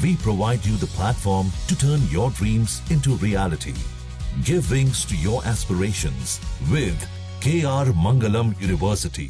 We provide you the platform to turn your dreams into reality. Give wings to your aspirations with KR Mangalam University.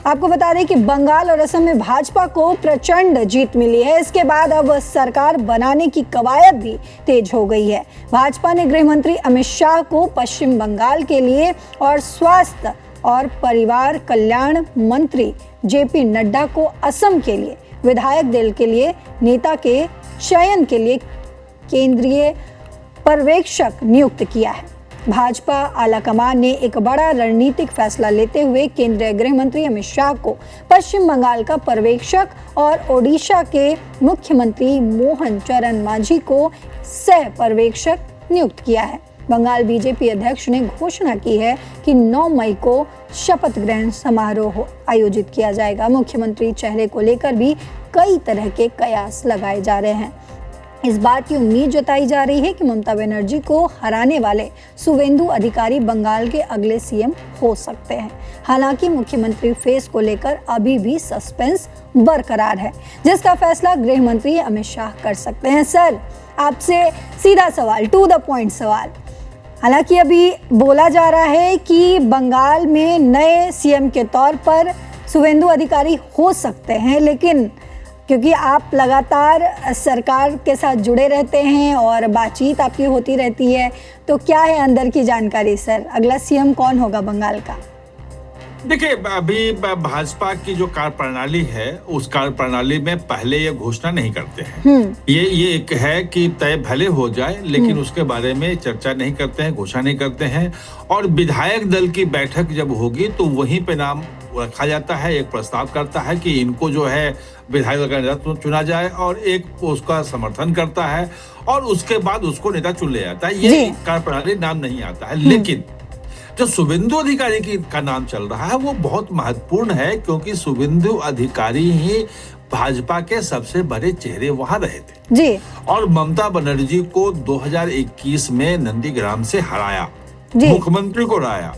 आपको बता दें कि बंगाल और असम में भाजपा को प्रचंड जीत मिली है। इसके बाद अब सरकार बनाने की कवायद भी तेज हो गई है। भाजपा ने गृह मंत्री अमित शाह को पश्चिम बंगाल के लिए और स्वास्थ्य और परिवार कल्याण मंत्री जेपी नड्डा को असम के लिए, विधायक दल के लिए नेता के चयन के लिए केंद्रीय पर्यवेक्षक नियुक्त किया है। भाजपा आलाकमान ने एक बड़ा रणनीतिक फैसला लेते हुए केंद्रीय गृह मंत्री अमित शाह को पश्चिम बंगाल का पर्यवेक्षक और ओडिशा के मुख्यमंत्री मोहन चरण मांझी को सह पर्यवेक्षक नियुक्त किया है। बंगाल बीजेपी अध्यक्ष ने घोषणा की है कि 9 मई को शपथ ग्रहण समारोह आयोजित किया जाएगा। मुख्यमंत्री चेहरे को लेकर भी कई तरह के कयास लगाए जा रहे हैं। इस बात की उम्मीद जताई जा रही है कि ममता बनर्जी को हराने वाले शुवेंदु अधिकारी बंगाल के अगले सीएम हो सकते हैं। हालांकि मुख्यमंत्री फेस को लेकर अभी भी सस्पेंस बरकरार है, जिसका फैसला गृह मंत्री अमित शाह कर सकते हैं। सर, आपसे सीधा सवाल, टू द पॉइंट सवाल। हालांकि अभी बोला जा रहा है कि बंगाल में नए सीएम के तौर पर शुवेंदु अधिकारी हो सकते हैं, लेकिन क्योंकि आप लगातार सरकार के साथ जुड़े रहते हैं और बातचीत आपकी होती रहती है, तो क्या है अंदर की जानकारी सर? अगला सीएम कौन होगा बंगाल का? देखिए, अभी भाजपा की जो कार्यप्रणाली है, उस कार्यप्रणाली में पहले ये घोषणा नहीं करते हैं। ये एक है कि तय भले हो जाए, लेकिन उसके बारे में चर्चा नहीं करते हैं, घोषणा नहीं करते हैं। और विधायक दल की बैठक जब होगी तो वहीं पे नाम रखा जाता है, एक प्रस्ताव करता है कि इनको जो है विधायक दल का नेता चुना जाए, और एक उसका समर्थन करता है, और उसके बाद उसको नेता चुन लिया जाता है। ये कार्यप्रणाली नाम नहीं आता है। लेकिन जो शुवेंदु अधिकारी का नाम चल रहा है वो बहुत महत्वपूर्ण है, क्योंकि शुवेंदु अधिकारी ही भाजपा के सबसे बड़े चेहरे वहां रहे थे जी। और ममता बनर्जी को 2021 में नंदीग्राम से हराया, मुख्यमंत्री को हराया,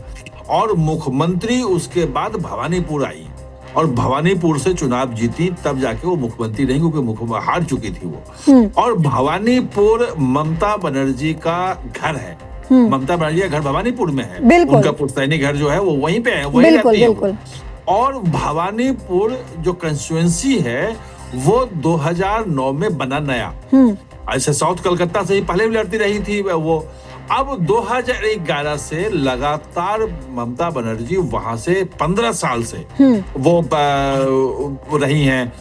और मुख्यमंत्री उसके बाद भवानीपुर आई और भवानीपुर से चुनाव जीती, तब जाके वो मुख्यमंत्री नहीं, क्योंकि हार चुकी थी वो। और भवानीपुर ममता बनर्जी का घर है। ममता बनर्जी का घर भवानीपुर में है, उनका पुश्तैनी घर जो है वो वहीं पे है, वहीं रहती है। और भवानीपुर जो कंस्टिट्यूएंसी है वो 2009 में बना नया, ऐसे साउथ कलकत्ता से ही पहले भी लड़ती रही थी वो। अब 2011 से लगातार ममता बनर्जी वहां से 15 साल से वो रही हैं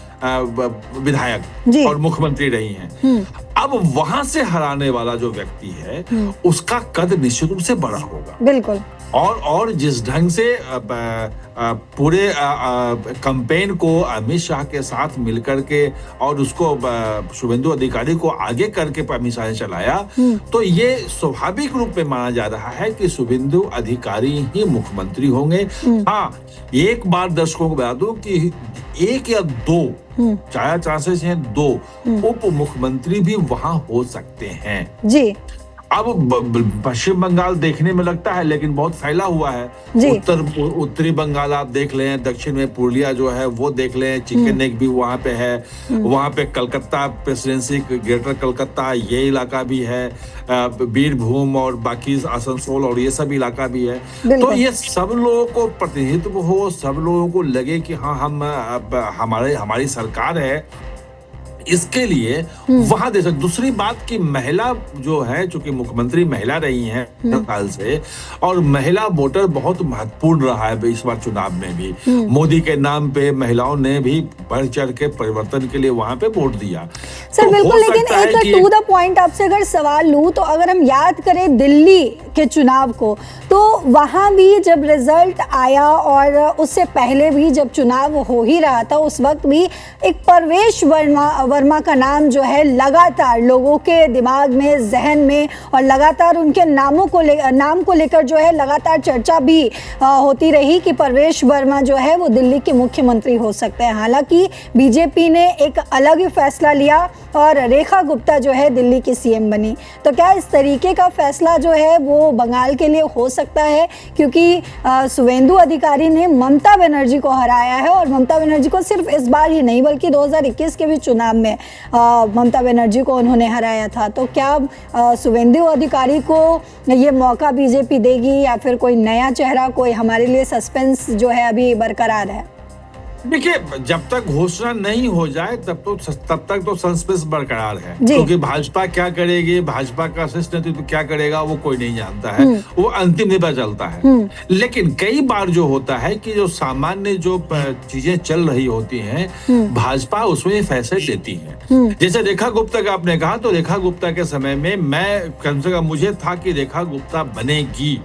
विधायक और मुख्यमंत्री रही हैं। अब वहां से हराने वाला जो व्यक्ति है उसका कद निश्चित रूप से बड़ा होगा। बिल्कुल। और जिस ढंग से पूरे कैंपेन को अमित शाह के साथ मिलकर के और उसको शुवेंदु अधिकारी को आगे करके अमित शाह ने चलाया, तो ये स्वाभाविक रूप में माना जा रहा है कि शुवेंदु अधिकारी ही मुख्यमंत्री होंगे। हाँ, एक बार दर्शकों को बता दूं कि 1 या 2 चांसेस हैं, 2 उप मुख्यमंत्री भी वहां हो सकते हैं जी। अब पश्चिम बंगाल देखने में लगता है लेकिन बहुत फैला हुआ है। उत्तरी बंगाल आप देख लें, दक्षिण में पुरुलिया जो है वो देख लें, चिकन नेक भी वहां पे है, वहां पे कलकत्ता प्रेसिडेंसी, ग्रेटर कलकत्ता ये इलाका भी है, बीरभूम और बाकी आसनसोल और ये सब इलाका भी है। तो ये सब लोगों को प्रतिनिधित्व हो, सब लोगों को लगे कि हाँ हम हमारी सरकार है, इसके लिए वहां दे सकते। दूसरी बात कि महिला जो है, चूंकि मुख्यमंत्री महिला रही हैं साल से, और महिला वोटर बहुत महत्वपूर्ण रहा है इस बार चुनाव में भी। मोदी के नाम पे महिलाओं ने भी बढ़ चढ़ के परिवर्तन के लिए वहां पे वोट दिया। सर तो बिल्कुल, लेकिन एक टू द पॉइंट आपसे अगर सवाल लूं तो अगर हम याद करें दिल्ली के चुनाव को, तो वहां भी जब रिजल्ट आया और उससे पहले भी जब चुनाव हो ही रहा था, उस वक्त भी एक परवेश वर्मा का नाम जो है लगातार लोगों के दिमाग में, जहन में, और लगातार उनके नाम को लेकर जो है लगातार चर्चा भी होती रही कि परवेश वर्मा जो है वो दिल्ली के मुख्यमंत्री हो सकते हैं। हालांकि बीजेपी ने एक अलग ही फैसला लिया और रेखा गुप्ता जो है दिल्ली की सीएम बनी। तो क्या इस तरीके का फैसला जो है वो बंगाल के लिए हो सकता है, क्योंकि शुवेंदु अधिकारी ने ममता बनर्जी को हराया है और ममता बनर्जी को सिर्फ इस बार ही नहीं बल्कि 2021 के भी चुनाव में ममता बनर्जी को उन्होंने हराया था। तो क्या शुवेंदु अधिकारी को ये मौका बीजेपी देगी या फिर कोई नया चेहरा? कोई हमारे लिए सस्पेंस जो है अभी बरकरार है। देखिए, जब तक घोषणा नहीं हो जाए तब तक तो सस्पेंस बरकरार है, क्योंकि भाजपा क्या करेगी, भाजपा का शीर्ष नेतृत्व क्या करेगा वो कोई नहीं जानता है, वो अंतिम नहीं पता चलता है। लेकिन कई बार जो होता है कि जो सामान्य जो चीजें चल रही होती हैं, भाजपा उसमें फैसले लेती है। जैसे रेखा गुप्ता का आपने कहा, तो रेखा गुप्ता के समय में मैं कम से कम मुझे था कि रेखा गुप्ता बनेगी,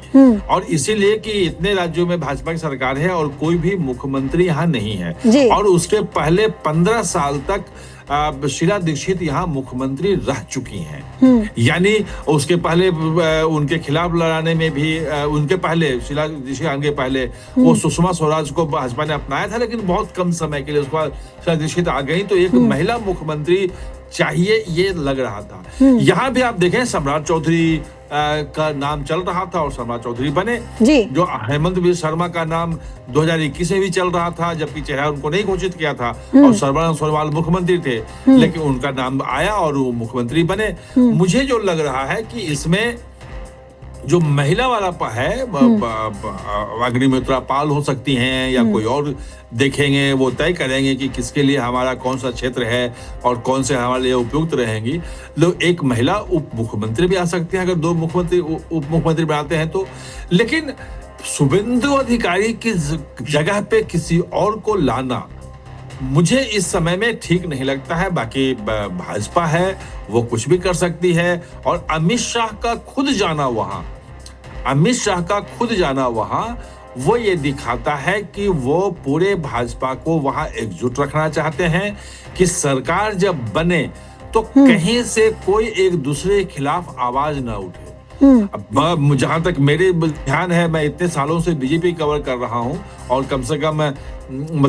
और इसीलिए कि इतने राज्यों में भाजपा की सरकार है और कोई भी मुख्यमंत्री यहाँ नहीं है, और उसके पहले 15 साल तक शीला दीक्षित यहाँ मुख्यमंत्री रह चुकी हैं। यानी उसके पहले उनके खिलाफ लड़ाने में भी उनके पहले शीला दीक्षित आगे पहले वो सुषमा स्वराज को भाजपा ने अपनाया था, लेकिन बहुत कम समय के लिए। उसके बाद शीला दीक्षित आ गई, तो एक महिला मुख्यमंत्री चाहिए ये लग रहा था। यहाँ भी आप देखें, सम्राट चौधरी का नाम चल रहा था और सम्राट चौधरी बने। जो हेमंत बिस्वा शर्मा का नाम 2021 में भी चल रहा था, जबकि चेहरा उनको नहीं घोषित किया था और सर्बानंद सोनोवाल मुख्यमंत्री थे, लेकिन उनका नाम आया और वो मुख्यमंत्री बने। मुझे जो लग रहा है कि इसमें जो महिला वाला है, अग्निमित्रा पाल हो सकती हैं या कोई और देखेंगे, वो तय करेंगे कि किसके लिए हमारा कौन सा क्षेत्र है और कौन से हमारे लिए उपयुक्त रहेंगी। लोग एक महिला उप मुख्यमंत्री भी आ सकती है अगर दो मुख्यमंत्री उप मुख्यमंत्री बनाते हैं तो। लेकिन शुवेंदु अधिकारी की जगह पे किसी और को लाना मुझे इस समय में ठीक नहीं लगता है। बाकी भाजपा है, वो कुछ भी कर सकती है, और अमित शाह का खुद जाना वहां वो ये दिखाता है कि वो पूरे भाजपा को वहां एकजुट रखना चाहते हैं कि सरकार जब बने तो कहीं से कोई एक दूसरे के खिलाफ आवाज ना उठे। अब जहां तक मेरे ध्यान है, मैं इतने सालों से बीजेपी कवर कर रहा हूं और कम से कम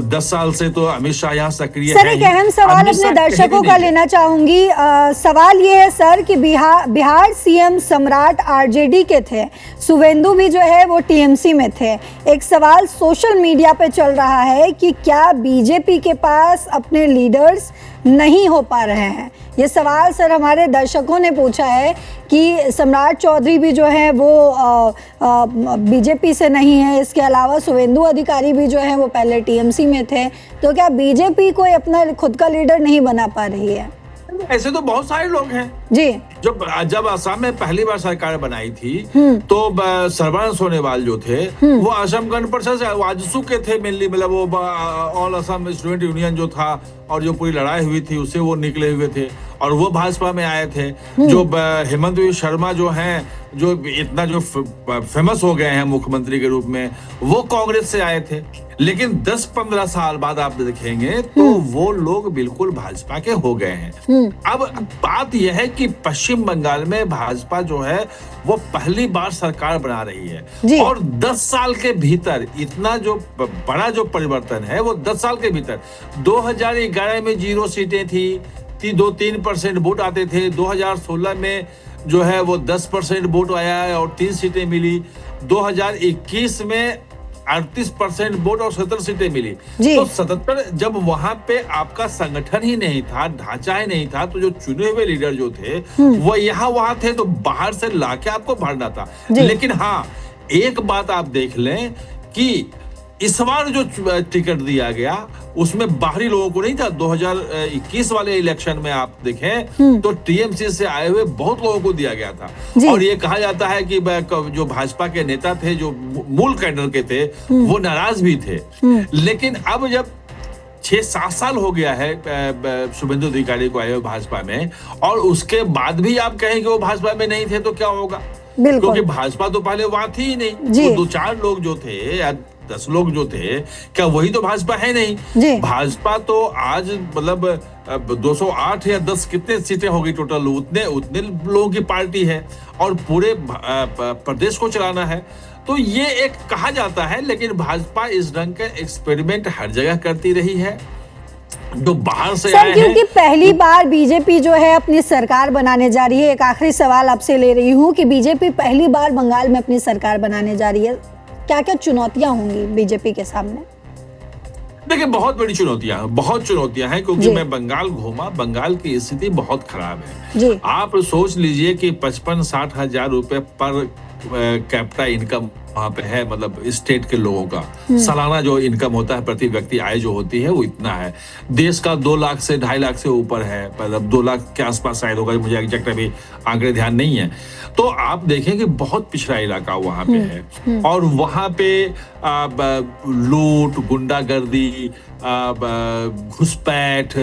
10 साल से तो अमित शाह यहाँ सक्रिय है। सर, एक अहम सवाल अपने दर्शकों का लेना चाहूंगी। सवाल ये है सर कि बिहार सीएम सम्राट आरजेडी के थे, शुवेंदु भी जो है वो टीएमसी में थे। एक सवाल सोशल मीडिया पे चल रहा है कि क्या बीजेपी के पास अपने लीडर्स नहीं हो पा रहे हैं। ये सवाल सर हमारे दर्शकों ने पूछा है कि सम्राट चौधरी भी जो है वो बीजेपी से नहीं है, इसके अलावा शुवेंदु अधिकारी भी जो है वो पहले टीएमसी में थे। तो क्या बीजेपी कोई अपना खुद का लीडर नहीं बना पा रही है? ऐसे तो बहुत सारे लोग हैं जी। जब असम में पहली बार सरकार बनाई थी तो सर्बानंद सोनोवाल जो थे वो असम गण परिषद से आजसू के थे मेनली, मतलब वो ऑल असम स्टूडेंट यूनियन जो था और जो पूरी लड़ाई हुई थी उससे वो निकले हुए थे और वो भाजपा में आए थे। जो हेमंत बिस्वा शर्मा जो हैं, जो इतना जो फेमस हो गए हैं मुख्यमंत्री के रूप में, वो कांग्रेस से आए थे। लेकिन 10-15 साल बाद आप देखेंगे तो वो लोग बिल्कुल भाजपा के हो गए हैं। अब बात यह है कि पश्चिम बंगाल में भाजपा जो है वो पहली बार सरकार बना रही है और 10 साल के भीतर इतना जो बड़ा जो परिवर्तन है वो 10 साल के भीतर 2011 में 0 सीटें थी, 2-3% वोट आते थे। 2016 में जो है वो 10% वोट आया है और 3 सीटें मिली। 2021 में 38% वोट और 17 सीटें मिली। तो 77 जब वहां पे आपका संगठन ही नहीं था, ढांचा ही नहीं था, तो जो चुने हुए लीडर जो थे वो यहाँ वहां थे, तो बाहर से लाके आपको भरना था। लेकिन हाँ, एक बात आप देख लें कि इस बार जो टिकट दिया गया उसमें बाहरी लोगों को नहीं था। 2021 वाले इलेक्शन में आप देखें तो टीएमसी से आए हुए बहुत लोगों को दिया गया था और ये कहा जाता है कि जो भाजपा के नेता थे, जो मूल कैडर के थे, वो नाराज भी थे। लेकिन अब जब 6-7 साल हो गया है शुवेंदु अधिकारी को आए हुए भाजपा में और उसके बाद भी आप कहें कि वो भाजपा में नहीं थे तो क्या होगा? क्योंकि भाजपा तो पहले वहां थी ही नहीं। वो 2-4 लोग जो थे या 10 लोग जो थे, क्या वही तो भाजपा है नहीं? भाजपा तो आज मतलब 208 या 10 कितने सीटें हो गई टोटल, उतने लोगों की पार्टी है और पूरे प्रदेश को चलाना है। तो ये एक कहा जाता है, लेकिन भाजपा इस ढंग के एक्सपेरिमेंट हर जगह करती रही है। जो बाहर से सर, आए क्योंकि हैं। पहली बार बीजेपी जो है अपनी सरकार बनाने जा रही है, एक आखिरी सवाल आपसे ले रही हूँ कि बीजेपी पहली बार बंगाल में अपनी सरकार बनाने जा रही है, क्या क्या चुनौतियां होंगी बीजेपी के सामने? देखिए, बहुत चुनौतियां हैं क्योंकि मैं बंगाल घूमा, बंगाल की स्थिति बहुत खराब है। जी। आप सोच लीजिए कि 55-60 हजार रुपए पर कैपिटा इनकम वहां पे है, मतलब स्टेट के लोगों का सालाना जो इनकम होता है, प्रति व्यक्ति आय जो होती है वो इतना है। देश का 2 लाख से 2.5 लाख से ऊपर है, मतलब 2 लाख के आसपास शायद होगा, मुझे एग्जैक्ट अभी आंकड़े ध्यान नहीं है। तो आप देखें कि बहुत पिछड़ा इलाका वहां पे है और वहां पे लूट, गुंडागर्दी, घुसपैठ,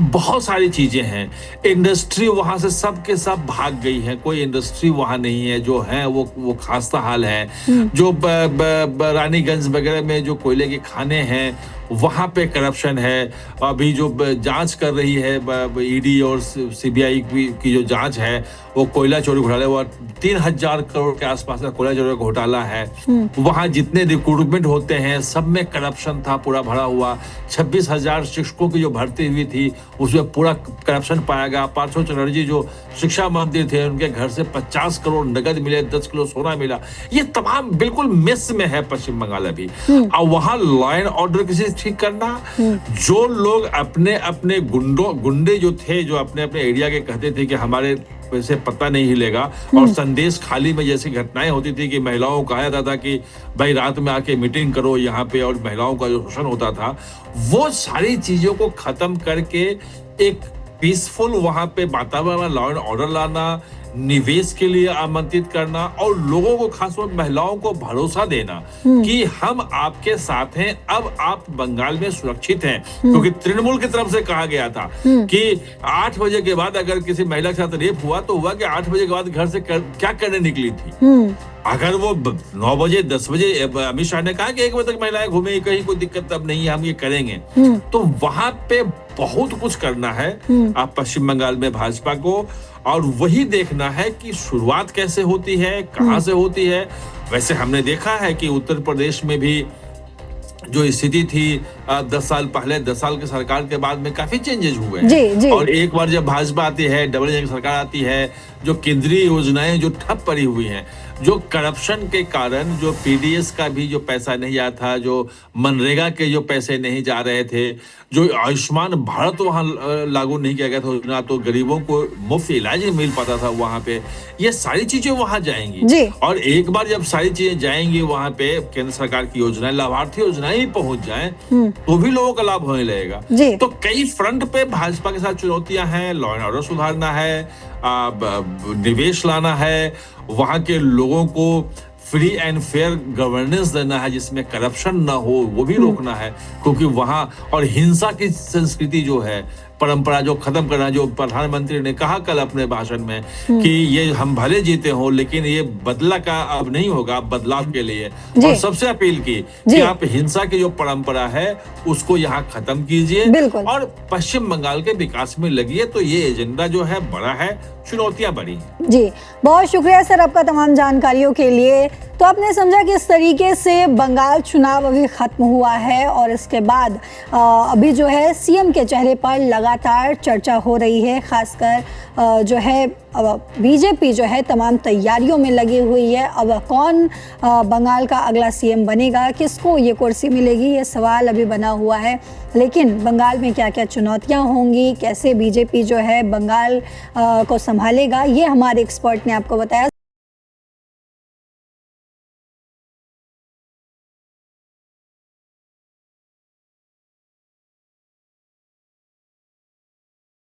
बहुत सारी चीजें हैं। इंडस्ट्री वहां से सब के सब भाग गई है, कोई इंडस्ट्री वहां नहीं है, जो है वो खास्ता हाल है। जो रानीगंज वगैरह में जो कोयले के खाने हैं वहां पे करप्शन है। अभी जो जांच कर रही है ईडी और सीबीआई की जो जांच है, वो कोयला चोरी घोटाले, वो 3000 करोड़ के आसपास का कोयला चोरी घोटाला है। वहां जितने रिक्रूटमेंट होते हैं सब में करप्शन था पूरा भरा हुआ। 26,000 शिक्षकों की जो भर्ती हुई थी उसमें पूरा करप्शन पाया गया। पार्थो चटर्जी जो शिक्षा मंत्री थे, उनके घर से 50 करोड़ नगद मिले, 10 किलो सोना मिला। ये तमाम बिल्कुल मिस में है पश्चिम बंगाल अभी। और वहां लॉ एंड ऑर्डर किसी ठीक करना, जो लोग अपने अपने गुंडे जो थे, जो अपने अपने एरिया के कहते थे कि हमारे वैसे पता नहीं हिलेगा, और संदेश खाली में जैसी घटनाएं होती थी कि महिलाओं को कहा जाता था कि भाई रात में आके मीटिंग करो यहाँ पे, और महिलाओं का जो शोषण होता था, वो सारी चीजों को खत्म करके एक पीसफुल वहां पे वातावरण, लॉ एंड ऑर्डर लाना, निवेश के लिए आमंत्रित करना और लोगों को, खासकर महिलाओं को भरोसा देना कि हम आपके साथ हैं, अब आप बंगाल में सुरक्षित हैं। क्योंकि तृणमूल की तरफ से कहा गया था कि 8 बजे के बाद अगर किसी महिला के साथ रेप हुआ तो हुआ कि 8 बजे के बाद घर से क्या करने निकली थी। अगर वो 9 बजे 10 बजे, अमित शाह ने कहा कि 1 बजे तक महिलाएं घूमेंगी, कहीं कोई दिक्कत अब नहीं है, हम ये करेंगे। तो वहां पे बहुत कुछ करना है आप पश्चिम बंगाल में भाजपा को, और वही देखना है कि शुरुआत कैसे होती है, कहां से होती है। वैसे हमने देखा है कि उत्तर प्रदेश में भी जो स्थिति थी 10 साल पहले, 10 साल की सरकार के बाद में काफी चेंजेस हुए हैं। जी। और एक बार जब भाजपा आती है, डबल इंजन की सरकार आती है, जो केंद्रीय योजनाएं जो ठप पड़ी हुई हैं, जो करप्शन के कारण, जो पीडीएस का भी जो पैसा नहीं आया था, जो मनरेगा के जो पैसे नहीं जा रहे थे, जो आयुष्मान भारत वहां लागू नहीं किया गया था, ना तो गरीबों को मुफ्त इलाज नहीं मिल पाता था वहां पे, ये सारी चीजें वहां जाएंगी। और एक बार जब सारी चीजें जाएंगी वहां पे, केंद्र सरकार की योजनाएं, लाभार्थी योजनाएं भी पहुंच जाएं, तो भी लोगों का लाभ होने लगेगा। तो कई फ्रंट पे भाजपा के साथ चुनौतियां हैं। लॉ एंड ऑर्डर सुधारना है, निवेश लाना है, वहां के लोगों को फ्री एंड फेयर गवर्नेंस देना है, जिसमें करप्शन ना हो, वो भी रोकना है। क्योंकि वहां और हिंसा की संस्कृति जो है, परंपरा जो खत्म करना, जो प्रधानमंत्री ने कहा कल अपने भाषण में कि ये हम भले जीते हो लेकिन ये बदला का अब नहीं होगा, बदलाव के लिए। और सबसे अपील की कि आप हिंसा की जो परंपरा है उसको यहाँ खत्म कीजिए और पश्चिम बंगाल के विकास में लगिए। तो ये एजेंडा जो है बड़ा है, चुनौतियां बड़ी हैं। जी, बहुत शुक्रिया सर आपका तमाम जानकारियों के लिए। तो आपने समझा कि इस तरीके से बंगाल चुनाव अभी खत्म हुआ है और इसके बाद अभी जो है सीएम के चेहरे पर लगातार चर्चा हो रही है। खासकर जो है बीजेपी जो है तमाम तैयारियों में लगी हुई है। अब कौन बंगाल का अगला सीएम बनेगा, किसको ये कुर्सी मिलेगी, ये सवाल अभी बना हुआ है। लेकिन बंगाल में क्या क्या चुनौतियां होंगी, कैसे बीजेपी जो है बंगाल को संभालेगा, ये हमारे एक्सपर्ट ने आपको बताया।